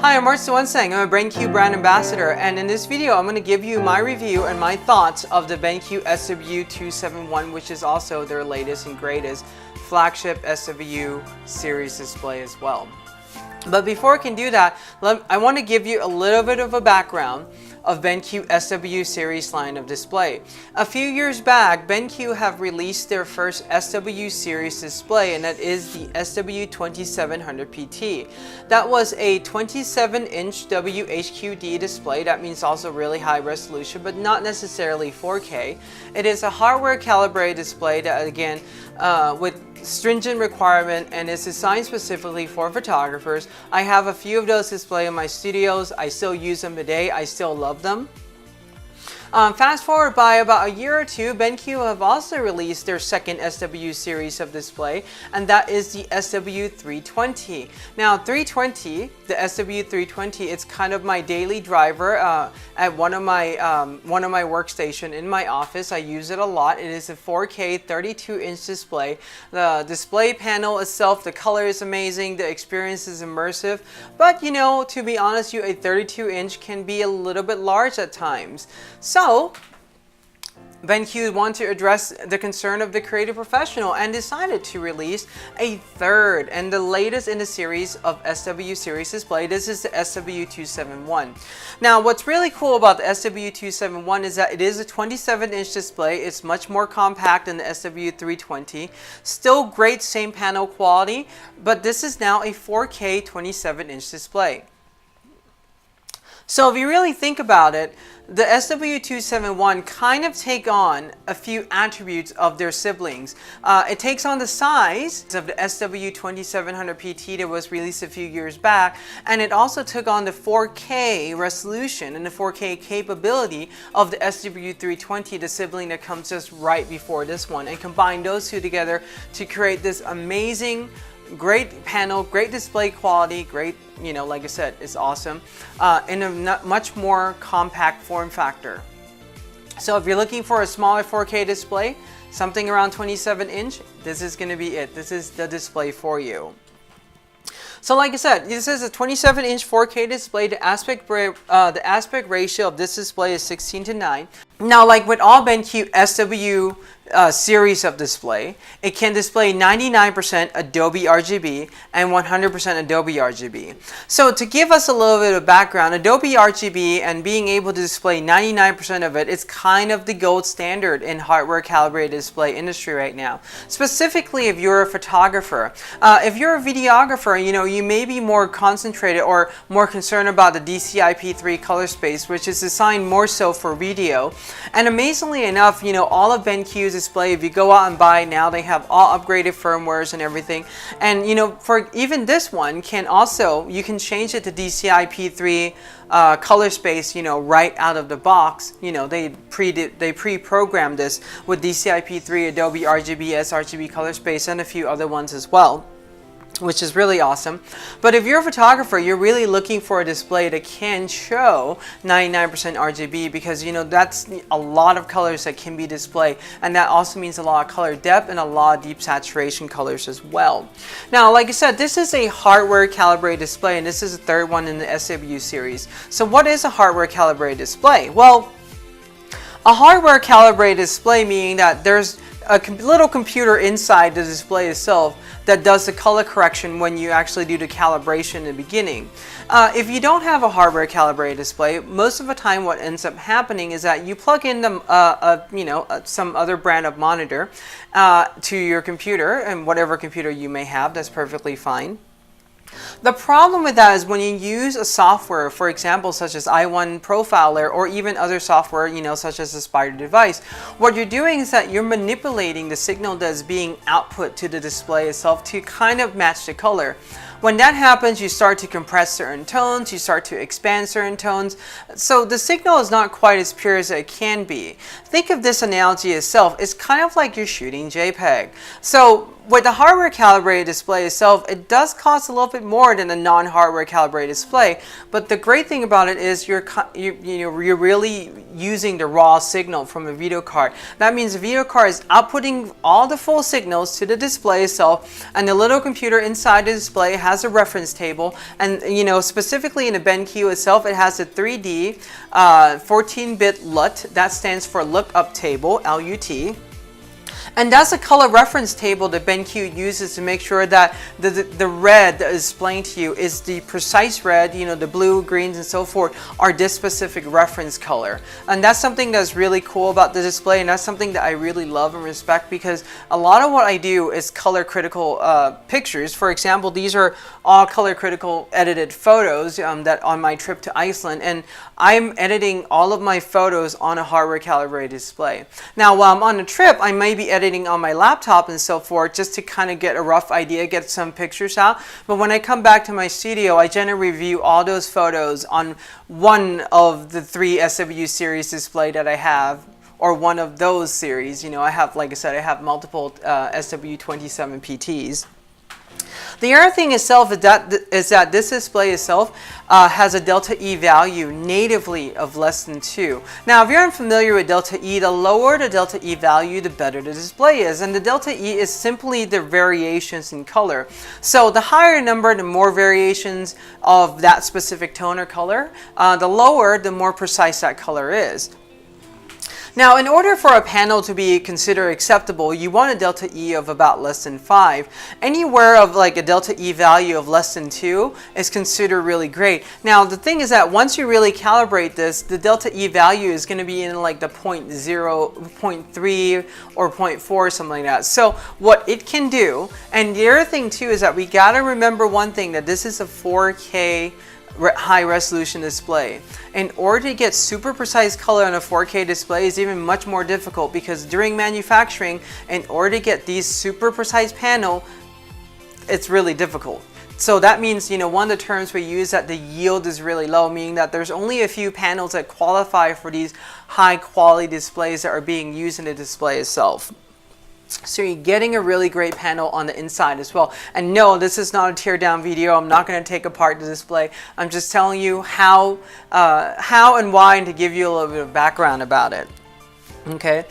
Hi, I'm Art Suwansang. I'm a BenQ brand ambassador, and in this video I'm going to give you my review and my thoughts of the BenQ SW271, which is also their latest and greatest flagship SW series display as well. But before I can do that, I want to give you a little bit of a background of BenQ SW series line of display. A few years back, BenQ have released their first SW series display, and that is the SW2700 PT. That was a 27-inch WHQD display. That means also really high resolution, but not necessarily 4K. It is a hardware calibrated display that, again, with stringent requirement and is designed specifically for photographers. I have a few of those display in my studios. I still use them today. I still love them. Fast forward by about a year or two, BenQ have also released their second SW series of display, and that is the SW320. Now, the SW320, it's kind of my daily driver at one of my workstation in my office. I use it a lot. It is a 4K 32-inch display. The display panel itself, the color is amazing, the experience is immersive, but you know, to be honest, a 32-inch can be a little bit large at times. So, BenQ wanted to address the concern of the creative professional and decided to release a third and the latest in the series of SW series display. This is the SW271. Now, what's really cool about the SW271 is that it is a 27-inch display. It's much more compact than the SW320. Still great same panel quality, but this is now a 4K 27-inch display. So if you really think about it, the SW271 kind of take on a few attributes of their siblings. It takes on the size of the SW2700 PT that was released a few years back, and it also took on the 4K resolution and the 4K capability of the SW320, the sibling that comes just right before this one, and combine those two together to create this amazing, great panel, great display quality, great, you know, like I said, it's awesome, in a much more compact form factor. So if you're looking for a smaller 4K display, something around 27-inch, this is going to be it. This is the display for you. So like I said, this is a 27-inch 4K display. The aspect ratio of this display is 16:9. Now, like with all BenQ SW series of display, it can display 99% Adobe RGB and 100% Adobe RGB. So to give us a little bit of background, Adobe RGB and being able to display 99% of it is kind of the gold standard in hardware calibrated display industry right now. Specifically if you're a photographer. If you're a videographer, you know, you may be more concentrated or more concerned about the DCI-P3 color space, which is designed more so for video. And amazingly enough, you know, all of BenQ's display, if you go out and buy now, they have all upgraded firmwares and everything. And you know, for even this one can also, you can change it to DCI-P3 color space, you know, right out of the box. You know, they pre-programmed this with DCI-P3, Adobe RGB, sRGB color space, and a few other ones as well, which is really awesome. But if you're a photographer, you're really looking for a display that can show 99% RGB, because you know that's a lot of colors that can be displayed, and that also means a lot of color depth and a lot of deep saturation colors as well. Now, like I said, this is a hardware calibrated display, and this is the third one in the SW series. So what is a hardware calibrated display? Well, a hardware calibrated display meaning that there's a little computer inside the display itself that does the color correction when you actually do the calibration in the beginning. If you don't have a hardware calibrated display, most of the time what ends up happening is that you plug in some other brand of monitor to your computer, and whatever computer you may have, that's perfectly fine. The problem with that is when you use a software, for example, such as i1 Profiler or even other software, you know, such as the Spider device, what you're doing is that you're manipulating the signal that's being output to the display itself to kind of match the color. When that happens, you start to compress certain tones, you start to expand certain tones, so the signal is not quite as pure as it can be. Think of this analogy itself, it's kind of like you're shooting JPEG. So with the hardware calibrated display itself, it does cost a little bit more than a non-hardware calibrated display, but the great thing about it is you're really using the raw signal from a video card. That means the video card is outputting all the full signals to the display itself, and the little computer inside the display has has a reference table, and specifically in the BenQ itself, it has a 3D 14-bit LUT. That stands for lookup table, LUT. And that's a color reference table that BenQ uses to make sure that the red that is displaying to you is the precise red, the blue, greens, and so forth are this specific reference color. And that's something that's really cool about the display, and that's something that I really love and respect, because a lot of what I do is color critical pictures. For example, these are all color critical edited photos that on my trip to Iceland, and I'm editing all of my photos on a hardware calibrated display. Now, while I'm on a trip, I may be editing on my laptop and so forth, just to kind of get a rough idea, get some pictures out. But when I come back to my studio, I generally review all those photos on one of the 3 SW series display that I have, or one of those series. I have, like I said, I have multiple SW27 PTs. The other thing itself is that this display itself has a delta E value natively of less than 2. Now, if you're unfamiliar with delta E, the lower the delta E value, the better the display is. And the delta E is simply the variations in color. So the higher the number, the more variations of that specific tone or color. The lower, the more precise that color is. Now, in order for a panel to be considered acceptable, you want a delta E of about less than 5. Anywhere of like a delta E value of less than 2 is considered really great. Now, the thing is that once you really calibrate this, the delta E value is going to be in like the 0.0, 0.3 or 0.4, something like that. So what it can do, and the other thing too is that we got to remember one thing, that this is a 4K high resolution display. In order to get super precise color on a 4K display is even much more difficult, because during manufacturing, in order to get these super precise panel, it's really difficult. So that means, one of the terms we use, that the yield is really low, meaning that there's only a few panels that qualify for these high quality displays that are being used in the display itself. So you're getting a really great panel on the inside as well. And no, this is not a tear down video. I'm not going to take apart the display. I'm just telling you how and why, and to give you a little bit of background about it. Okay.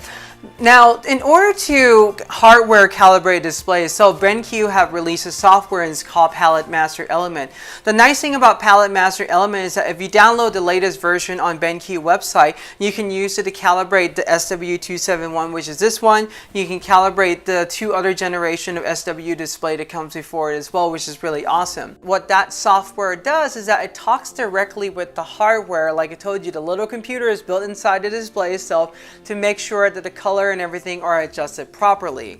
Now, in order to hardware calibrate displays, so BenQ have released a software, and it's called Palette Master Element. The nice thing about Palette Master Element is that if you download the latest version on BenQ website, you can use it to calibrate the SW271, which is this one. You can calibrate the 2 other generation of SW display that comes before it as well, which is really awesome. What that software does is that it talks directly with the hardware. Like I told you, the little computer is built inside the display itself to make sure that the color and everything are adjusted properly.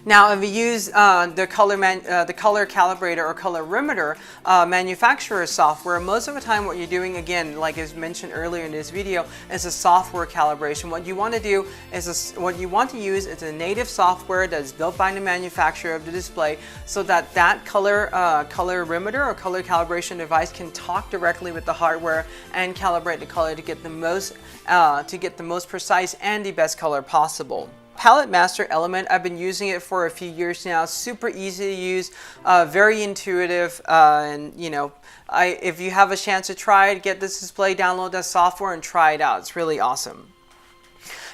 Now, if you use the color calibrator or colorimeter manufacturer software, most of the time what you're doing, again, like as mentioned earlier in this video, is a software calibration. What you want to do is what you want to use is a native software that's built by the manufacturer of the display, so that colorimeter or color calibration device can talk directly with the hardware and calibrate the color to get the most precise and the best color possible. Palette Master Element, I've been using it for a few years now. Super easy to use, very intuitive, and if you have a chance to try it, get this display, download that software and try it out. It's really awesome.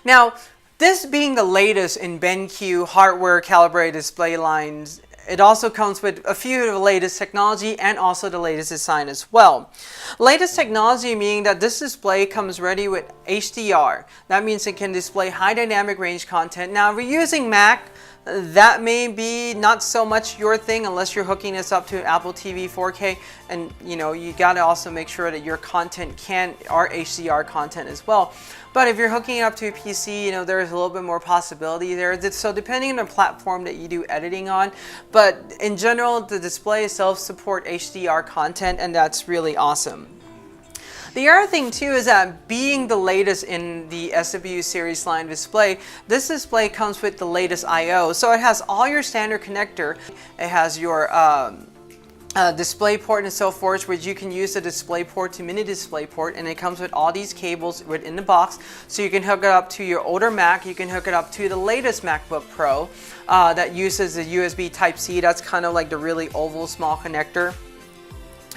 Now, this being the latest in BenQ hardware calibrated display lines, it also comes with a few of the latest technology and also the latest design as well. Latest technology meaning that this display comes ready with HDR. That means it can display high dynamic range content. Now, if you're using Mac, that may be not so much your thing unless you're hooking this up to an Apple TV 4K, and you got to also make sure that your content are HDR content as well. But if you're hooking it up to a PC, there's a little bit more possibility there. So depending on the platform that you do editing on, but in general, the display itself supports HDR content, and that's really awesome. The other thing too is that being the latest in the SW series line display, this display comes with the latest I/O. So it has all your standard connector. It has your display port and so forth, which you can use the display port to mini display port, and it comes with all these cables within the box. So you can hook it up to your older Mac, you can hook it up to the latest MacBook Pro that uses the USB Type-C. That's kind of like the really oval small connector.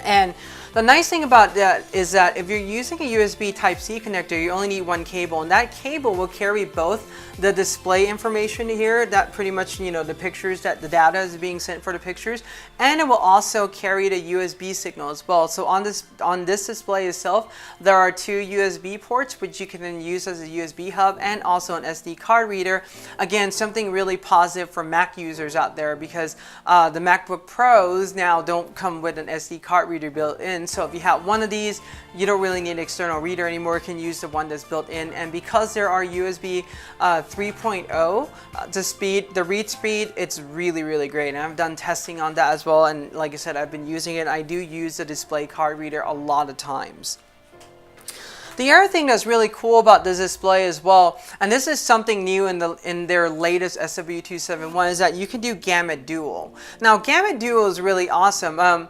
And The nice thing about that is that if you're using a USB Type-C connector, you only need one cable, and that cable will carry both the display information here, that pretty much, you know, the pictures, that the data is being sent for the pictures, and it will also carry the USB signal as well. So on this display itself, there are two USB ports which you can then use as a USB hub, and also an SD card reader. Again, something really positive for Mac users out there, because the MacBook Pros now don't come with an SD card reader built in. So if you have one of these, you don't really need an external reader anymore. You can use the one that's built in, and because there are USB 3.0, the read speed, it's really great, and I've done testing on that as well, and like I said, I've been using it. I do use the display card reader a lot of times. The other thing that's really cool about this display as well, and this is something new in their latest SW271, is that you can do GamutDuo. Now GamutDuo is really awesome.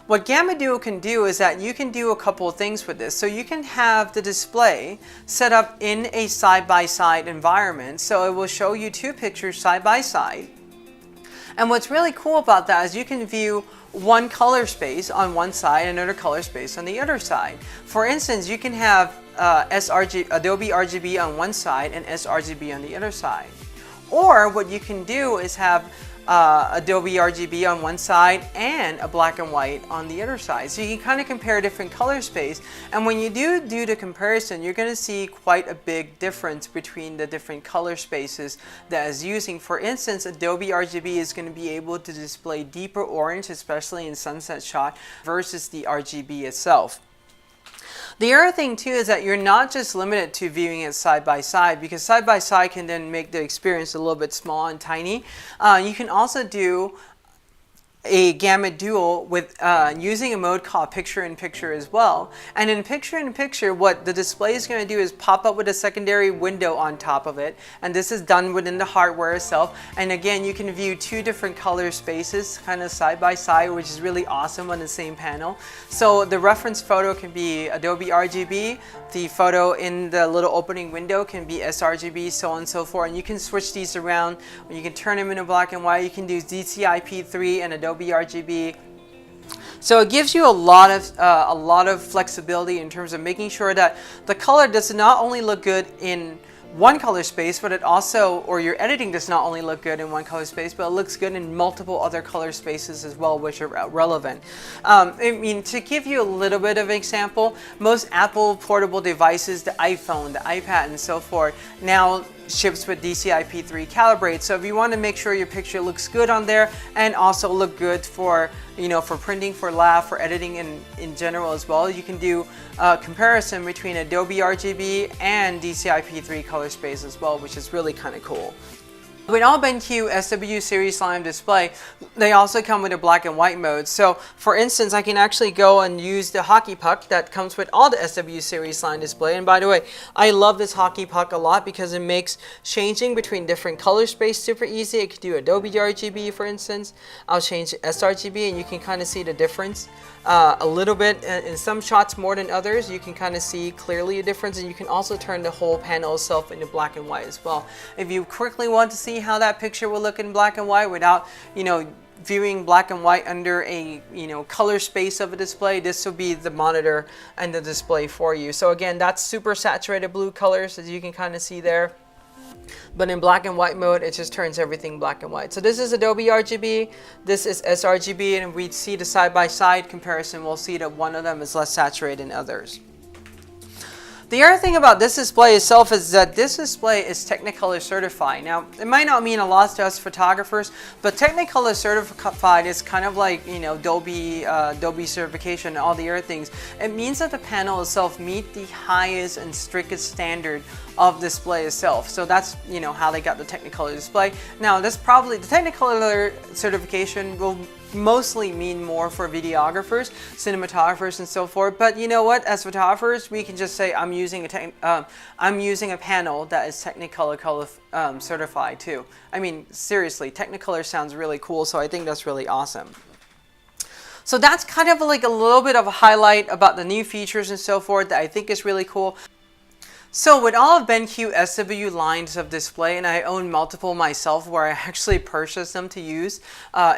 What GamutDuo can do is that you can do a couple of things with this. So you can have the display set up in a side-by-side environment. So it will show you two pictures side by side. And what's really cool about that is you can view one color space on one side and another color space on the other side. For instance, you can have Adobe RGB on one side and sRGB on the other side. Or what you can do is have Adobe RGB on one side and a black and white on the other side. So you can kind of compare different color space, and when you do the comparison, you're going to see quite a big difference between the different color spaces that is using. For instance, Adobe RGB is going to be able to display deeper orange, especially in sunset shot, versus the RGB itself. The other thing too is that you're not just limited to viewing it side by side, because side by side can then make the experience a little bit small and tiny. You can also do a GamutDuo with using a mode called picture-in-picture as well. And in picture-in-picture, what the display is going to do is pop up with a secondary window on top of it, and this is done within the hardware itself. And again, you can view two different color spaces kind of side by side, which is really awesome on the same panel. So the reference photo can be Adobe RGB, the photo in the little opening window can be sRGB, so on and so forth. And you can switch these around, you can turn them into black and white, you can do DCI-P3 and Adobe RGB. So it gives you a lot of flexibility in terms of making sure that the color does not only look good in one color space, but it also, or your editing does not only look good in one color space, but it looks good in multiple other color spaces as well, which are relevant. I mean, to give you a little bit of an example, most Apple portable devices, the iPhone, the iPad, and so forth, now ships with DCI-P3 Calibrate. So if you want to make sure your picture looks good on there and also look good for, you know, for printing, for lab, for editing in general as well, you can do a comparison between Adobe RGB and DCI-P3 color space as well, which is really kind of cool. With all BenQ SW series line display, they also come with a black and white mode. So for instance, I can actually go and use the hockey puck that comes with all the SW series line display. And by the way, I love this hockey puck a lot because it makes changing between different color space super easy. I could do Adobe RGB, for instance. I'll change sRGB and you can kind of see the difference a little bit. In some shots more than others, you can kind of see clearly a difference, and you can also turn the whole panel itself into black and white as well. If you quickly want to see how that picture will look in black and white without, you know, viewing black and white under a, you know, color space of a display, this will be the monitor and the display for you. So again, that's super saturated blue colors, as you can kind of see there. But in black and white mode, it just turns everything black and white. So this is Adobe RGB, this is sRGB, and we see the side-by-side comparison. We'll see that one of them is less saturated than others. The other thing about this display itself is that this display is Technicolor certified. Now, it might not mean a lot to us photographers, but Technicolor certified is kind of like, you know, Dolby certification and all the other things. It means that the panel itself meets the highest and strictest standard of display itself. So that's, you know, how they got the Technicolor display. Now, that's probably, the Technicolor certification will mostly mean more for videographers, cinematographers, and so forth. But you know what? As photographers, we can just say I'm using a panel that is Technicolor certified too. I mean, seriously, Technicolor sounds really cool, so I think that's really awesome. So that's kind of like a little bit of a highlight about the new features and so forth that I think is really cool. So with all of BenQ SW lines of display, and I own multiple myself where I actually purchased them to use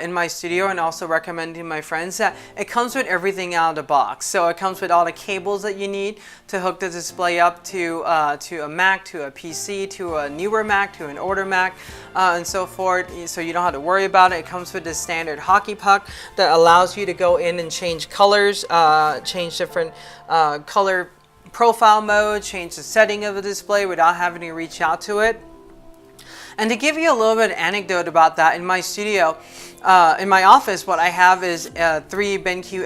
in my studio, and also recommending my friends, that it comes with everything out of the box. So it comes with all the cables that you need to hook the display up to a Mac, to a PC, to a newer Mac, to an older Mac, and so forth. So you don't have to worry about it. It comes with this standard hotkey puck that allows you to go in and change colors, change different color profile mode, change the setting of the display without having to reach out to it. And to give you a little bit of anecdote about that, in my studio, in my office, what I have is 3 BenQ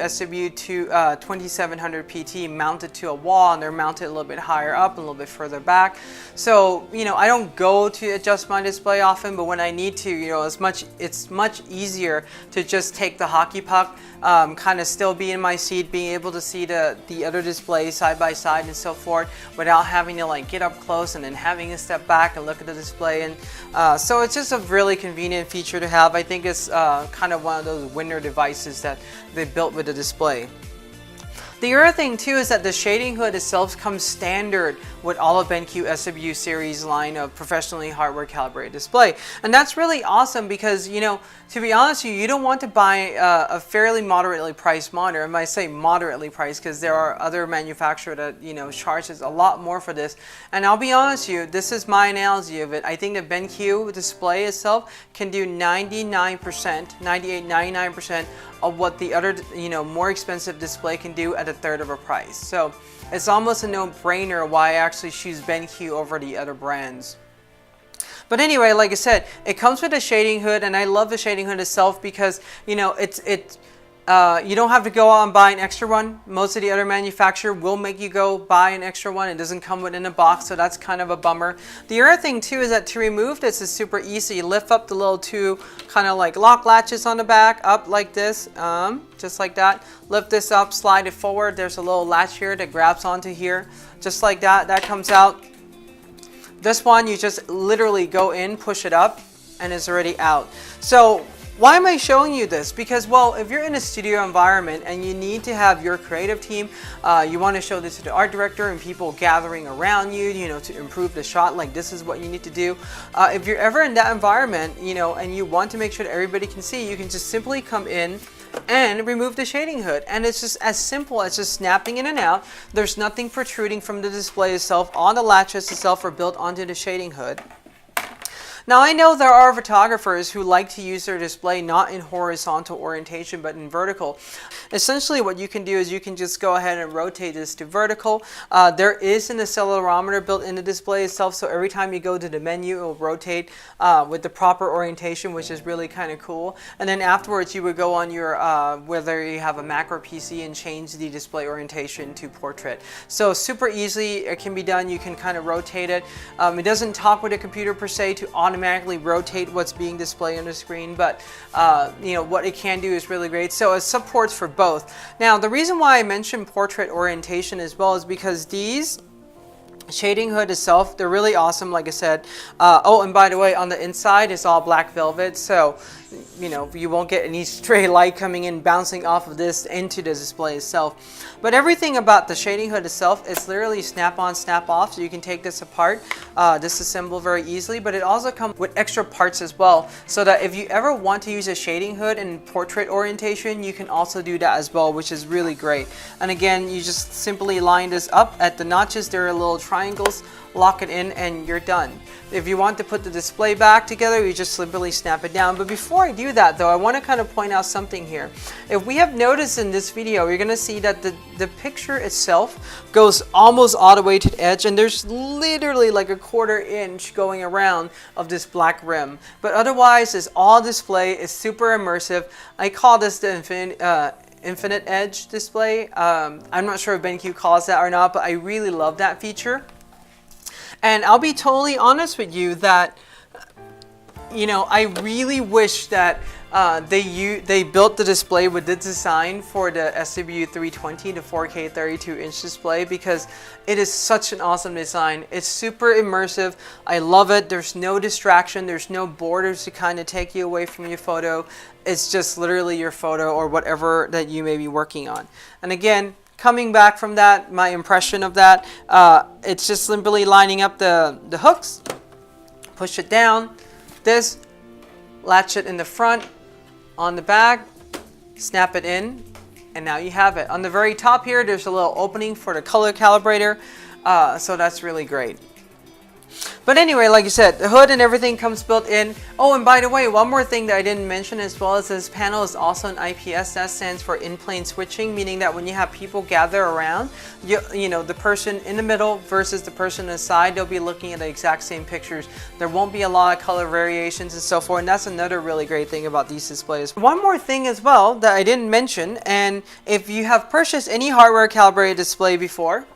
SW271 PT mounted to a wall, and they're mounted a little bit higher up, a little bit further back. So, you know, I don't go to adjust my display often, but when I need to, you know, it's much easier to just take the hotkey puck, kind of still be in my seat, being able to see the other displays side by side and so forth, without having to like get up close and then having to step back and look at the display. And so it's just a really convenient feature to have. I think it's kind of one of those winner devices that they built with the display. The other thing too is that the shading hood itself comes standard with all of BenQ SW series line of professionally hardware calibrated display. And that's really awesome because, you know, to be honest with you, you don't want to buy a fairly moderately priced monitor. And I say moderately priced because there are other manufacturers that, you know, charges a lot more for this. And I'll be honest with you, this is my analogy of it. I think the BenQ display itself can do 99%, 98, 99% of what the other, you know, more expensive display can do at a third of a price. So it's almost a no-brainer why I actually choose BenQ over the other brands. But anyway, like I said, it comes with a shading hood, and I love the shading hood itself because, you know, you don't have to go out and buy an extra one. Most of the other manufacturer will make you go buy an extra one. It doesn't come within a box, so that's kind of a bummer. The other thing too is that to remove this is super easy. You lift up the little 2 kind of like lock latches on the back, up like this, just like that. Lift this up, slide it forward. There's a little latch here that grabs onto here, just like that. That comes out. This one, you just literally go in, push it up, and it's already out. So why am I showing you this? Because, well, if you're in a studio environment and you need to have your creative team, you want to show this to the art director and people gathering around you, you know, to improve the shot, like this is what you need to do. If you're ever in that environment, you know, and you want to make sure that everybody can see, you can just simply come in and remove the shading hood, and it's just as simple as just snapping in and out. There's nothing protruding from the display itself. All the latches itself are built onto the shading hood. Now I know there are photographers who like to use their display not in horizontal orientation but in vertical. Essentially what you can do is you can just go ahead and rotate this to vertical. There is an accelerometer built in the display itself, so every time you go to the menu it will rotate with the proper orientation, which is really kind of cool. And then afterwards you would go on your, whether you have a Mac or PC, and change the display orientation to portrait. So super easily it can be done. You can kind of rotate it. It doesn't talk with a computer per se to automatically rotate what's being displayed on the screen, but you know, what it can do is really great. So it supports for both. Now the reason why I mentioned portrait orientation as well is because these shading hood itself, they're really awesome, like I said. Oh, and by the way, on the inside it's all black velvet, so you know, you won't get any stray light coming in, bouncing off of this into the display itself. But everything about the shading hood itself is literally snap on, snap off, so you can take this apart, disassemble very easily. But it also comes with extra parts as well, so that if you ever want to use a shading hood in portrait orientation, you can also do that as well, which is really great. And again, you just simply line this up at the notches. There are little triangles, lock it in, and you're done. If you want to put the display back together, you just simply snap it down. But before I do that though, I want to kind of point out something here. If we have noticed in this video, you're going to see that the picture itself goes almost all the way to the edge, and there's literally like a 1/4 inch going around of this black rim. But otherwise, it's all display. It's super immersive. I call this the infinite edge display. I'm not sure if BenQ calls that or not, but I really love that feature. And I'll be totally honest with you that, you know, I really wish that they built the display with the design for the SW320, the 4K 32-inch display, because it is such an awesome design. It's super immersive. I love it. There's no distraction. There's no borders to kind of take you away from your photo. It's just literally your photo or whatever that you may be working on. And again, coming back from that, my impression of that, it's just simply lining up the hooks, push it down, this, latch it in the front, on the back, snap it in, and now you have it. On the very top here, there's a little opening for the color calibrator, so that's really great. But anyway, like I said, the hood and everything comes built in. Oh, and by the way, one more thing that I didn't mention as well is this panel is also an IPS. That stands for in-plane switching, meaning that when you have people gather around, you know, the person in the middle versus the person on the side, they'll be looking at the exact same pictures. There won't be a lot of color variations and so forth, and that's another really great thing about these displays. One more thing as well that I didn't mention, and if you have purchased any hardware calibrated display before,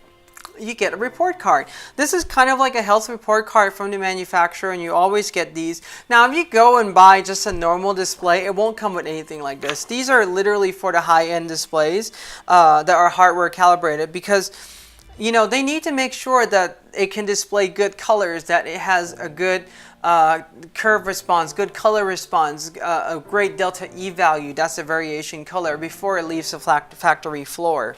you get a report card. This is kind of like a health report card from the manufacturer, and you always get these. Now, if you go and buy just a normal display, it won't come with anything like this. These are literally for the high-end displays that are hardware calibrated, because you know, they need to make sure that it can display good colors, that it has a good curve response, good color response, a great delta E value, that's a variation color, before it leaves the factory floor.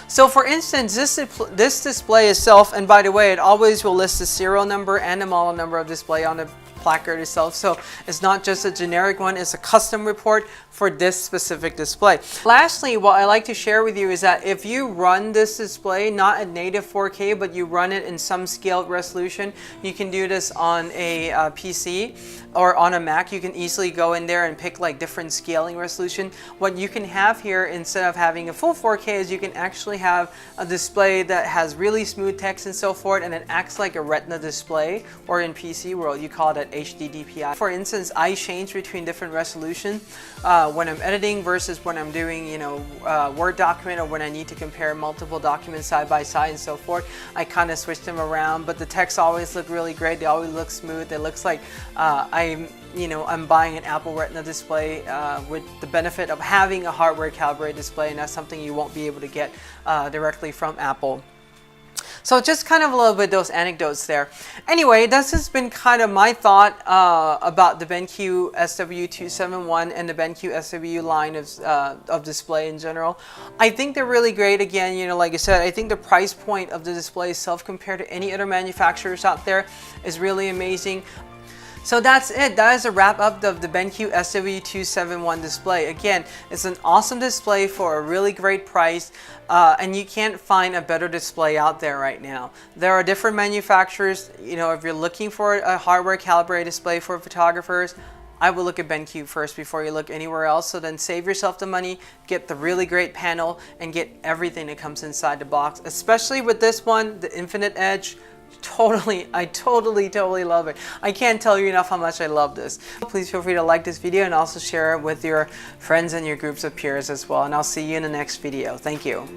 So for instance, this display itself, and by the way, it always will list the serial number and the model number of display on the placard itself. So it's not just a generic one, it's a custom report for this specific display. Lastly, what I like to share with you is that if you run this display, not at native 4K, but you run it in some scaled resolution, you can do this on a PC or on a Mac. You can easily go in there and pick like different scaling resolution. What you can have here, instead of having a full 4K, is you can actually have a display that has really smooth text and so forth, and it acts like a retina display, or in PC world, you call that HD DPI. For instance, I change between different resolution when I'm editing versus when I'm doing, you know, Word document, or when I need to compare multiple documents side by side and so forth. I kind of switch them around, but the text always look really great. They always look smooth. It looks like I'm buying an Apple Retina display with the benefit of having a hardware calibrated display, and that's something you won't be able to get directly from Apple. So just kind of a little bit those anecdotes there. Anyway, this has been kind of my thought about the BenQ SW271 and the BenQ SW line of display in general. I think they're really great. Again, you know, like I said, I think the price point of the display itself compared to any other manufacturers out there is really amazing. So that's it. That is a wrap up of the BenQ SW271 display. Again, it's an awesome display for a really great price, and you can't find a better display out there right now. There are different manufacturers. You know, if you're looking for a hardware calibrated display for photographers, I would look at BenQ first before you look anywhere else. So then save yourself the money, get the really great panel, and get everything that comes inside the box. Especially with this one, the Infinite Edge. I totally love it. I can't tell you enough how much I love this. Please feel free to like this video and also share it with your friends and your groups of peers as well. And I'll see you in the next video. Thank you.